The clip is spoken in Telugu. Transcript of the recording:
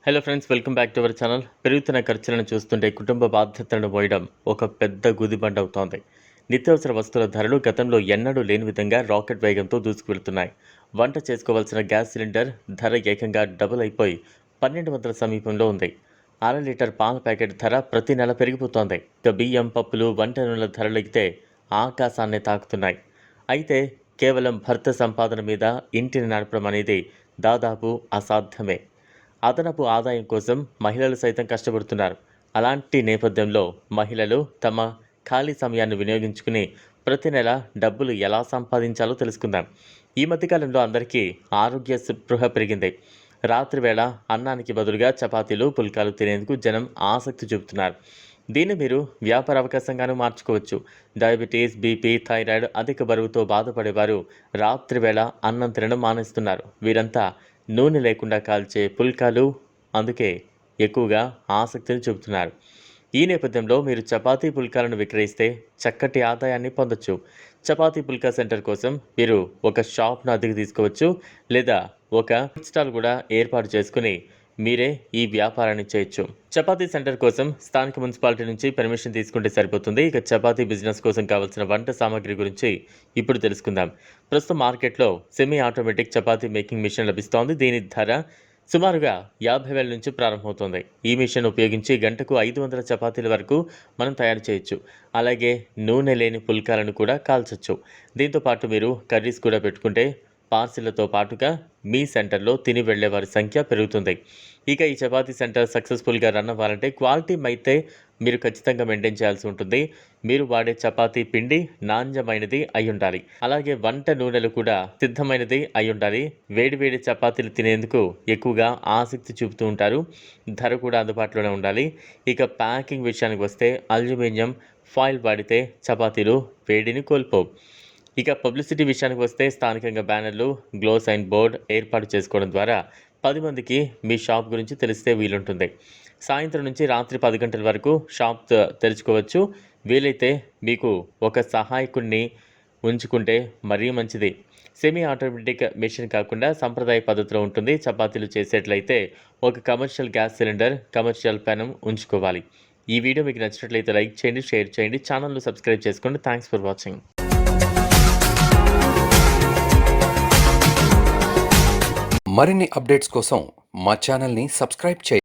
Hello friends, welcome back to our channel. పెరుగుతున్న ఖర్చులను చూస్తుంటే కుటుంబ బాధ్యతలను మోయడం ఒక పెద్ద గుదిబండ అవుతోంది. నిత్యావసర వస్తువుల ధరలు గతంలో ఎన్నడూ లేని విధంగా రాకెట్ వేగంతో దూసుకువెళ్తున్నాయి. వంట చేసుకోవాల్సిన గ్యాస్ సిలిండర్ ధర ఏకంగా డబుల్ అయిపోయి 1200 సమీపంలో ఉంది. అర లీటర్ పాల ప్యాకెట్ ధర ప్రతి నెల పెరిగిపోతోంది. ఇక బియ్యం, పప్పులు, వంట నూనెల ధరలైతే ఆకాశాన్నే తాకుతున్నాయి. అయితే కేవలం భర్త సంపాదన మీద ఇంటిని నడపడం అనేది దాదాపు అసాధ్యమే. అదనపు ఆదాయం కోసం మహిళలు సైతం కష్టపడుతున్నారు. అలాంటి నేపథ్యంలో మహిళలు తమ ఖాళీ సమయాన్ని వినియోగించుకుని ప్రతి నెల డబ్బులు ఎలా సంపాదించాలో తెలుసుకుందాం. ఈ మధ్యకాలంలో అందరికీ ఆరోగ్య స్పృహ పెరిగింది. రాత్రి వేళ అన్నానికి బదులుగా చపాతీలు, పుల్కాలు తినేందుకు జనం ఆసక్తి చూపుతున్నారు. దీన్ని మీరు వ్యాపార అవకాశంగానూ మార్చుకోవచ్చు. డయాబెటీస్, బీపీ, థైరాయిడ్, అధిక బరువుతో బాధపడేవారు రాత్రి వేళ అన్నం తినడం మానేస్తున్నారు. వీరంతా నూనె లేకుండా కాల్చే పుల్కాలు అందుకే ఎక్కువగా ఆసక్తిని చూపుతున్నారు. ఈ నేపథ్యంలో మీరు చపాతీ పుల్కాలను విక్రయిస్తే చక్కటి ఆదాయాన్ని పొందొచ్చు. చపాతీ పుల్కా సెంటర్ కోసం మీరు ఒక షాప్ను అద్దెకు తీసుకోవచ్చు, లేదా ఒక ఫుడ్ స్టాల్ కూడా ఏర్పాటు చేసుకుని మీరే ఈ వ్యాపారాన్ని చేయొచ్చు. చపాతీ సెంటర్ కోసం స్థానిక మున్సిపాలిటీ నుంచి పర్మిషన్ తీసుకుంటే సరిపోతుంది. ఇక చపాతీ బిజినెస్ కోసం కావాల్సిన వంట సామాగ్రి గురించి ఇప్పుడు తెలుసుకుందాం. ప్రస్తుతం మార్కెట్లో semi automatic chapati making machine లభిస్తోంది. దీని ధర సుమారుగా 50,000 నుంచి ప్రారంభమవుతుంది. ఈ మిషన్ ఉపయోగించి గంటకు 500 చపాతీల వరకు మనం తయారు చేయొచ్చు. అలాగే నూనె లేని పుల్కాలను కూడా కాల్చొచ్చు. దీంతో పాటు మీరు కర్రీస్ కూడా పెట్టుకుంటే పార్సిళ్లతో పాటుగా మీ సెంటర్లో తిని వెళ్లే వారి సంఖ్య పెరుగుతుంది. ఇక ఈ చపాతీ సెంటర్ సక్సెస్ఫుల్గా రన్ అవ్వాలంటే క్వాలిటీ అయితే మీరు ఖచ్చితంగా మెయింటైన్ చేయాల్సి ఉంటుంది. మీరు వాడే చపాతీ పిండి నాణ్యమైనది అయి ఉండాలి. అలాగే వంట నూనెలు కూడా సిద్ధమైనది అయి ఉండాలి. వేడివేడి చపాతీలు తినేందుకు ఎక్కువగా ఆసక్తి చూపుతూ ఉంటారు. ధర కూడా అందుబాటులోనే ఉండాలి. ఇక ప్యాకింగ్ విషయానికి వస్తే అల్యూమినియం ఫాయిల్ వాడితే చపాతీలు వేడిని కోల్పోవు. ఇక పబ్లిసిటీ విషయానికి వస్తే స్థానికంగా బ్యానర్లు, గ్లో సైన్ బోర్డ్ ఏర్పాటు చేసుకోవడం ద్వారా 10 మందికి మీ షాప్ గురించి తెలిస్తే వీలుంటుంది. సాయంత్రం నుంచి రాత్రి 10 గంటల వరకు షాప్ తెరుచుకోవచ్చు. వీలైతే మీకు ఒక సహాయకుడిని ఉంచుకుంటే మరీ మంచిది. సెమీ ఆటోమేటిక్ మెషిన్ కాకుండా సంప్రదాయ పద్ధతిలో ఉంటుంది. చపాతీలు చేసేట్లయితే ఒక కమర్షియల్ గ్యాస్ సిలిండర్, కమర్షియల్ పెనం ఉంచుకోవాలి. ఈ వీడియో మీకు నచ్చినట్లయితే లైక్ చేయండి, షేర్ చేయండి, ఛానల్ను సబ్స్క్రైబ్ చేసుకోండి. Thanks for watching. మరిన్ని అప్డేట్స్ కోసం మా ఛానల్ని సబ్స్క్రైబ్ చేయండి.